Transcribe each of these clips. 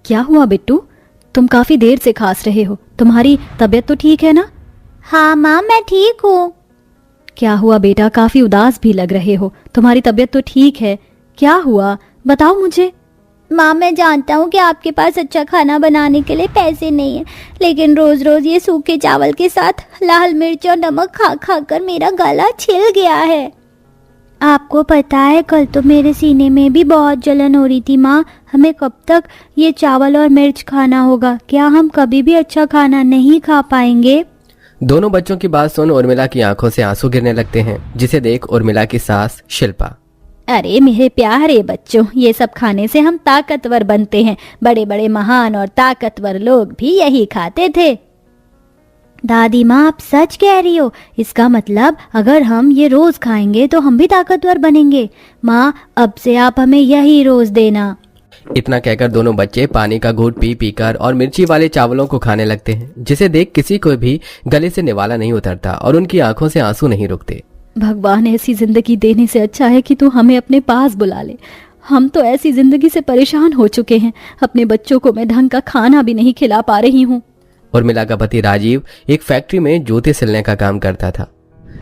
क्या हुआ बिट्टू, तुम काफी देर से खांस रहे हो, तुम्हारी तबीयत तो ठीक है ना? हाँ माँ, मैं ठीक हूँ। क्या हुआ बेटा, काफी उदास भी लग रहे हो, तुम्हारी तबीयत तो ठीक है, क्या हुआ बताओ मुझे। माँ, मैं जानता हूँ कि आपके पास अच्छा खाना बनाने के लिए पैसे नहीं है, लेकिन रोज रोज ये सूखे चावल के साथ लाल मिर्च और नमक खा खा कर मेरा गला छिल गया है। आपको पता है, कल तो मेरे सीने में भी बहुत जलन हो रही थी। माँ, हमें कब तक ये चावल और मिर्च खाना होगा? क्या हम कभी भी अच्छा खाना नहीं खा पाएंगे? दोनों बच्चों की बात सुन उर्मिला की आंखों से आंसू गिरने लगते हैं, जिसे देख उर्मिला की सास शिल्पा, अरे मेरे प्यारे बच्चों, ये सब खाने से हम ताकतवर बनते हैं, बड़े बड़े महान और ताकतवर लोग भी यही खाते थे। दादी माँ, आप सच कह रही हो? इसका मतलब अगर हम ये रोज खाएंगे तो हम भी ताकतवर बनेंगे। माँ, अब से आप हमें यही रोज देना। इतना कहकर दोनों बच्चे पानी का घूंट पी पीकर और मिर्ची वाले चावलों को खाने लगते हैं, जिसे देख किसी को भी गले से निवाला नहीं उतरता और उनकी आंखों से आंसू नहीं रुकते। भगवान, ऐसी जिंदगी देने से अच्छा है कि तू हमें अपने पास बुला ले। हम तो ऐसी जिंदगी से परेशान हो चुके हैं, अपने बच्चों को मैं ढंग का खाना भी नहीं खिला पा रही हूँ। उर्मिला का पति राजीव एक फैक्ट्री में जूते सिलने का काम करता था,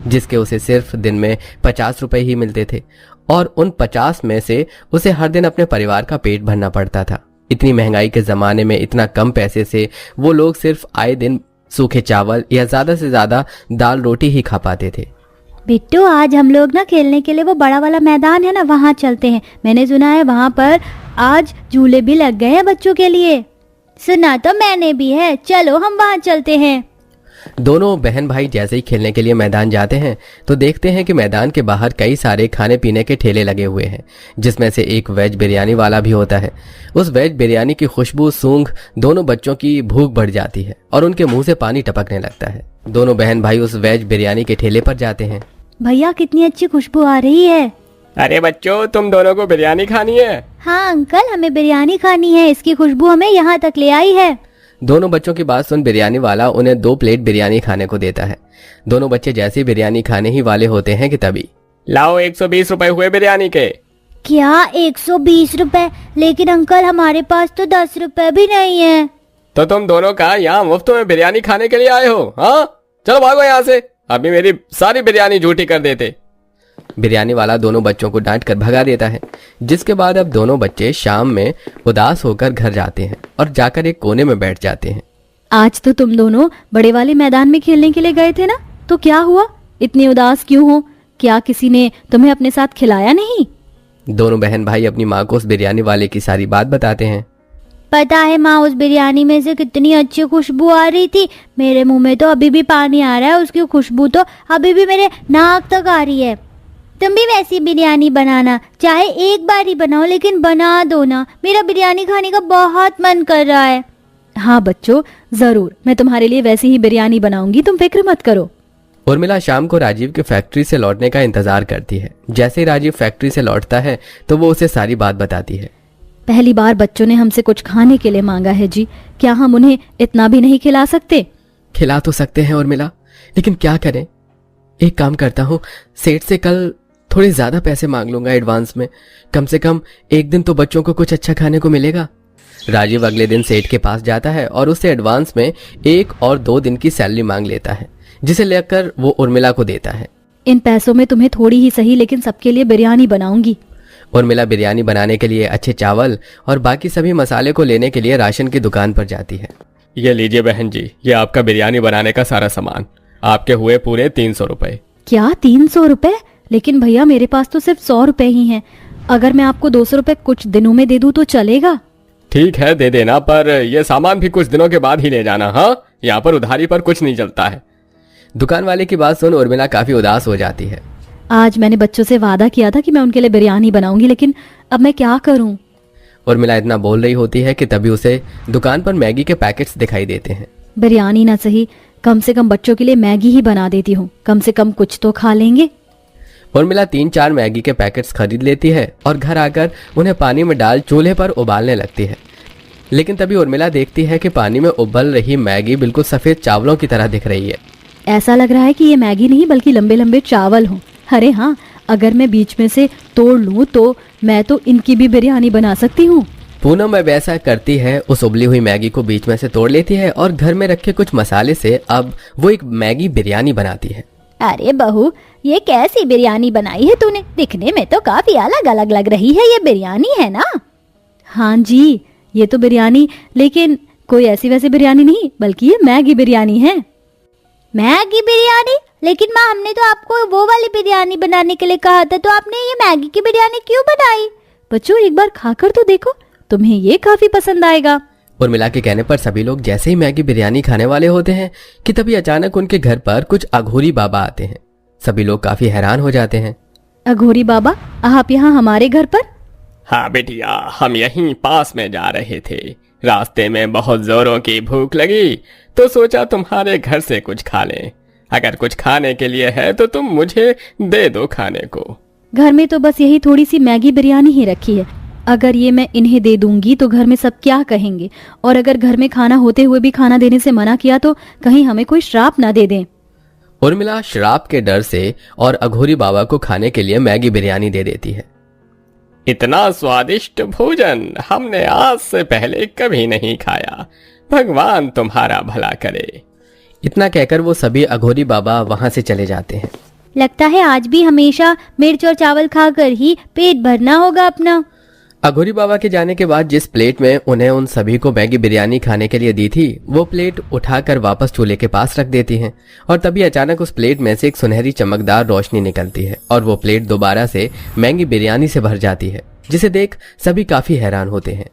जिसके उसे सिर्फ दिन में 50 रुपए ही मिलते थे और उन 50 में से उसे हर दिन अपने परिवार का पेट भरना पड़ता था। इतनी महंगाई के जमाने में इतना कम पैसे से वो लोग सिर्फ आए दिन सूखे चावल या ज्यादा से ज्यादा दाल रोटी ही खा पाते थे। बिट्टू, आज हम लोग ना खेलने के लिए वो बड़ा वाला मैदान है ना, वहाँ चलते हैं। मैंने सुना है वहाँ पर आज झूले भी लग गए हैं बच्चों के लिए। सुना तो मैंने भी है, चलो हम वहाँ चलते हैं। दोनों बहन भाई जैसे ही खेलने के लिए मैदान जाते हैं तो देखते हैं कि मैदान के बाहर कई सारे खाने पीने के ठेले लगे हुए हैं, जिसमें से एक वेज बिरयानी वाला भी होता है। उस वेज बिरयानी की खुशबू सूंघ दोनों बच्चों की भूख बढ़ जाती है और उनके मुंह से पानी टपकने लगता है। दोनों बहन भाई उस वेज बिरयानी के ठेले पर जाते हैं। भैया, कितनी अच्छी खुशबू आ रही है। अरे बच्चों, तुम दोनों को बिरयानी खानी है? हाँ अंकल, हमें बिरयानी खानी है, इसकी खुशबू हमें यहाँ तक ले आई है। दोनों बच्चों की बात सुन बिरयानी वाला उन्हें 2 प्लेट बिरयानी खाने को देता है। दोनों बच्चे जैसे ही बिरयानी खाने ही वाले होते हैं कि तभी, लाओ 120 रुपए हुए बिरयानी के। क्या 120 रुपए? लेकिन अंकल, हमारे पास तो 10 रुपए भी नहीं है। तो तुम दोनों का यहाँ मुफ्त में बिरयानी खाने के लिए आए हो? हाँ, चलो भागो यहाँ से, अभी मेरी सारी बिरयानी झूठी कर देते। बिरयानी वाला दोनों बच्चों को डांट कर भगा देता है, जिसके बाद अब दोनों बच्चे शाम में उदास होकर घर जाते हैं और जाकर एक कोने में बैठ जाते हैं। आज तो तुम दोनों बड़े वाले मैदान में खेलने के लिए गए थे ना, तो क्या हुआ, इतने उदास क्यों हो? क्या किसी ने तुम्हें अपने साथ खिलाया नहीं? दोनों बहन भाई अपनी माँ को उस बिरयानी वाले की सारी बात बताते हैं। पता है माँ, उस बिरयानी में से कितनी अच्छी खुशबू आ रही थी। मेरे मुंह में तो अभी भी पानी आ रहा है, उसकी खुशबू तो अभी भी मेरे नाक तक आ रही है। तुम भी वैसी बिरयानी बनाना, चाहे एक बार ही बनाओ, लेकिन बना दो ना, मेरा बिरयानी खाने का बहुत मन कर रहा है। हाँ बच्चों, जरूर, मैं तुम्हारे लिए वैसी ही बिरयानी बनाऊंगी, तुम फिक्र मत करो। उर्मिला शाम को राजीव की फैक्ट्री से लौटने का इंतजार करती है। जैसे ही राजीव फैक्ट्री से लौटता है तो वो उसे सारी बात बताती है। पहली बार बच्चों ने हमसे कुछ खाने के लिए मांगा है जी, क्या हम उन्हें इतना भी नहीं खिला सकते? खिला तो सकते हैं उर्मिला, लेकिन क्या करें। एक काम करता हूँ, सेठ से कल थोड़े ज्यादा पैसे मांग लूंगा एडवांस में, कम से कम एक दिन तो बच्चों को कुछ अच्छा खाने को मिलेगा। राजीव अगले दिन सेठ के पास जाता है और उससे एडवांस में 1 और 2 दिन की सैलरी मांग लेता है, जिसे लेकर वो उर्मिला को देता है। इन पैसों में तुम्हें थोड़ी ही सही, लेकिन सबके लिए बिरयानी बनाऊंगी। उर्मिला बिरयानी बनाने के लिए अच्छे चावल और बाकी सभी मसाले को लेने के लिए राशन की दुकान पर जाती है। ये लीजिए बहन जी, ये आपका बिरयानी बनाने का सारा सामान, आपके हुए पूरे 300 रुपए। क्या 300 रुपए? लेकिन भैया मेरे पास तो सिर्फ 100 रुपए ही हैं। अगर मैं आपको 200 रुपए कुछ दिनों में दे दूं तो चलेगा? ठीक है, दे देना, पर ये सामान भी कुछ दिनों के बाद ही ले जाना। हाँ, यहाँ पर उधारी पर कुछ नहीं चलता है। दुकान वाले की बात सुन उर्मिला काफी उदास हो जाती है। आज मैंने बच्चों से वादा किया था कि मैं उनके लिए बिरयानी बनाऊंगी, लेकिन अब मैं क्या करूं? उर्मिला इतना बोल रही होती है कि तभी उसे दुकान पर मैगी के पैकेट्स दिखाई देते हैं। बिरयानी ना सही, कम से कम बच्चों के लिए मैगी ही बना देती हूँ, कम से कम कुछ तो खा लेंगे। उर्मिला 3-4 मैगी के पैकेट्स खरीद लेती है और घर आकर उन्हें पानी में डाल चूल्हे पर उबालने लगती है। लेकिन तभी उर्मिला देखती है कि पानी में उबल रही मैगी बिल्कुल सफेद चावलों की तरह दिख रही है। ऐसा लग रहा है कि ये मैगी नहीं बल्कि लंबे लंबे चावल हों। अरे हाँ, अगर मैं बीच में से तोड़ लूं तो मैं तो इनकी भी बिरयानी बना सकती हूँ। पूनम अब ऐसा करती है, उस उबली हुई मैगी को बीच में से तोड़ लेती है और घर में रखे कुछ मसाले से अब वो एक मैगी बिरयानी बनाती है। अरे बहू, ये कैसी बिरयानी बनाई है तूने? दिखने में तो काफी अलग अलग लग रही है। ये बिरयानी है ना? हाँ जी, ये तो बिरयानी, लेकिन कोई ऐसी वैसी बिरयानी नहीं, बल्कि ये मैगी बिरयानी है। मैगी बिरयानी? लेकिन माँ, हमने तो आपको वो वाली बिरयानी बनाने के लिए कहा था, तो आपने ये मैगी की बिरयानी क्यों बनाई? बच्चों, एक बार खाकर तो देखो, तुम्हें ये काफी पसंद आएगा। उर्मिला के कहने पर सभी लोग जैसे ही मैगी बिरयानी खाने वाले होते हैं कि तभी अचानक उनके घर पर कुछ अघोरी बाबा आते हैं। सभी लोग काफी हैरान हो जाते हैं। अघोरी बाबा, आप यहाँ हमारे घर पर? हाँ बेटिया, हम यहीं पास में जा रहे थे। रास्ते में बहुत जोरों की भूख लगी तो सोचा तुम्हारे घर से कुछ खा लें। अगर कुछ खाने के लिए है तो तुम मुझे दे दो खाने को। घर में तो बस यही थोड़ी सी मैगी बिरयानी ही रखी है। अगर ये मैं इन्हें दे दूंगी तो घर में सब क्या कहेंगे, और अगर घर में खाना होते हुए भी खाना देने से मना किया तो कहीं हमें कोई श्राप ना दे दें। उर्मिला श्राप के डर से और अघोरी बाबा को खाने के लिए मैगी बिरयानी दे देती है। इतना स्वादिष्ट भोजन हमने आज से पहले कभी नहीं खाया। भगवान तुम्हारा भला करे। इतना कहकर वो सभी अघोरी बाबा वहां से चले जाते हैं। लगता है आज भी हमेशा मिर्च और चावल खाकर ही पेट भरना होगा अपना। अघोरी बाबा के जाने के बाद जिस प्लेट में उन्हें उन सभी को मैगी बिरयानी खाने के लिए दी थी, वो प्लेट उठाकर वापस चूल्हे के पास रख देती हैं। और तभी अचानक उस प्लेट में से एक सुनहरी चमकदार रोशनी निकलती है और वो प्लेट दोबारा से मैगी बिरयानी से भर जाती है, जिसे देख सभी काफी हैरान होते हैं।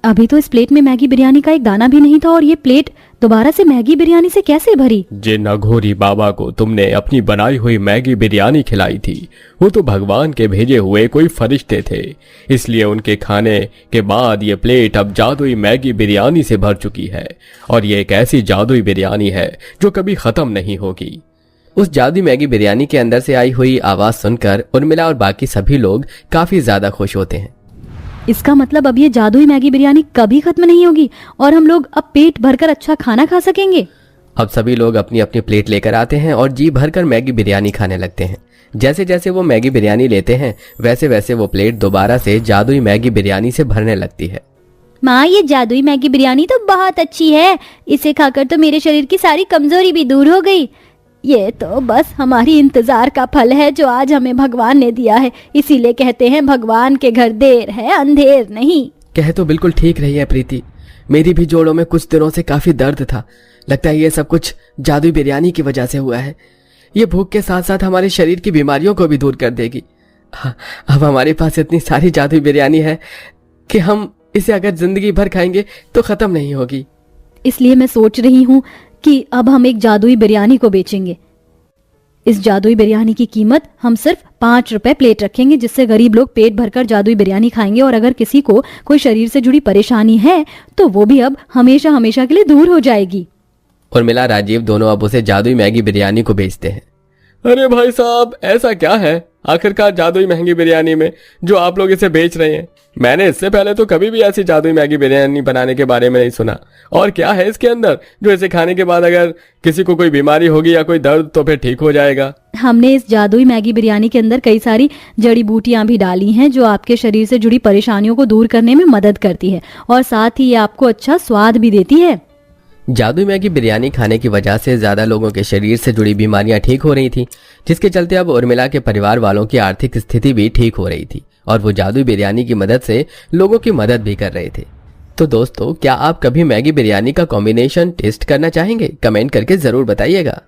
अभी तो इस प्लेट में मैगी बिरयानी का एक दाना भी नहीं था, और ये प्लेट दोबारा से मैगी बिरयानी से कैसे भरी? जिन अघोरी बाबा को तुमने अपनी बनाई हुई मैगी बिरयानी खिलाई थी, वो तो भगवान के भेजे हुए कोई फरिश्ते थे। इसलिए उनके खाने के बाद ये प्लेट अब जादुई मैगी बिरयानी से भर चुकी है, और ये एक ऐसी जादुई बिरयानी है जो कभी खत्म नहीं होगी। उस जादुई मैगी बिरयानी के अंदर से आई हुई आवाज सुनकर उर्मिला और बाकी सभी लोग काफी ज्यादा खुश होते हैं। इसका मतलब अब ये जादुई मैगी बिरयानी कभी खत्म नहीं होगी और हम लोग अब पेट भरकर अच्छा खाना खा सकेंगे। अब सभी लोग अपनी अपनी प्लेट लेकर आते हैं और जी भरकर मैगी बिरयानी खाने लगते हैं। जैसे जैसे वो मैगी बिरयानी लेते हैं वैसे वैसे वो प्लेट दोबारा से जादुई मैगी बिरयानी से भरने लगती है। माँ, ये जादुई मैगी बिरयानी तो बहुत अच्छी है। इसे खाकर तो मेरे शरीर की सारी कमजोरी भी दूर हो गई। ये तो बस हमारी इंतजार का फल है जो आज हमें भगवान ने दिया है। इसीलिए कहते हैं भगवान के घर देर है अंधेर नहीं। कह तो बिल्कुल ठीक रही है प्रीति। मेरी भी जोड़ों में कुछ दिनों से काफी दर्द था। लगता है ये सब कुछ जादुई बिरयानी की वजह से हुआ है। ये भूख के साथ साथ हमारे शरीर की बीमारियों को भी दूर कर देगी। अब हमारे पास इतनी सारी जादुई बिरयानी है कि हम इसे अगर जिंदगी भर खाएंगे तो खत्म नहीं होगी। इसलिए मैं सोच रही हूँ कि अब हम एक जादुई बिरयानी को बेचेंगे। इस जादुई बिरयानी की कीमत हम सिर्फ 5 रुपए प्लेट रखेंगे, जिससे गरीब लोग पेट भरकर जादुई बिरयानी खाएंगे। और अगर किसी को कोई शरीर से जुड़ी परेशानी है तो वो भी अब हमेशा हमेशा के लिए दूर हो जाएगी। उर्मिला, राजीव दोनों अब उसे जादुई मैगी बिरयानी को बेचते हैं। अरे भाई साहब, ऐसा क्या है आखिरकार जादुई महंगी बिरयानी में जो आप लोग इसे बेच रहे हैं? मैंने इससे पहले तो कभी भी ऐसी जादुई मैगी बिरयानी बनाने के बारे में नहीं सुना। और क्या है इसके अंदर जो इसे खाने के बाद अगर किसी को कोई बीमारी होगी या कोई दर्द तो फिर ठीक हो जाएगा? हमने इस जादुई मैगी बिरयानी के अंदर कई सारी जड़ी बूटियां भी डाली हैं जो आपके शरीर से जुड़ी परेशानियों को दूर करने में मदद करती है और साथ ही ये आपको अच्छा स्वाद भी देती है। जादुई मैगी बिरयानी खाने की वजह से ज्यादा लोगों के शरीर से जुड़ी बीमारियां ठीक हो रही थीं, जिसके चलते अब उर्मिला के परिवार वालों की आर्थिक स्थिति भी ठीक हो रही थी और वो जादुई बिरयानी की मदद से लोगों की मदद भी कर रहे थे। तो दोस्तों, क्या आप कभी मैगी बिरयानी का कॉम्बिनेशन टेस्ट करना चाहेंगे? कमेंट करके जरूर बताइएगा।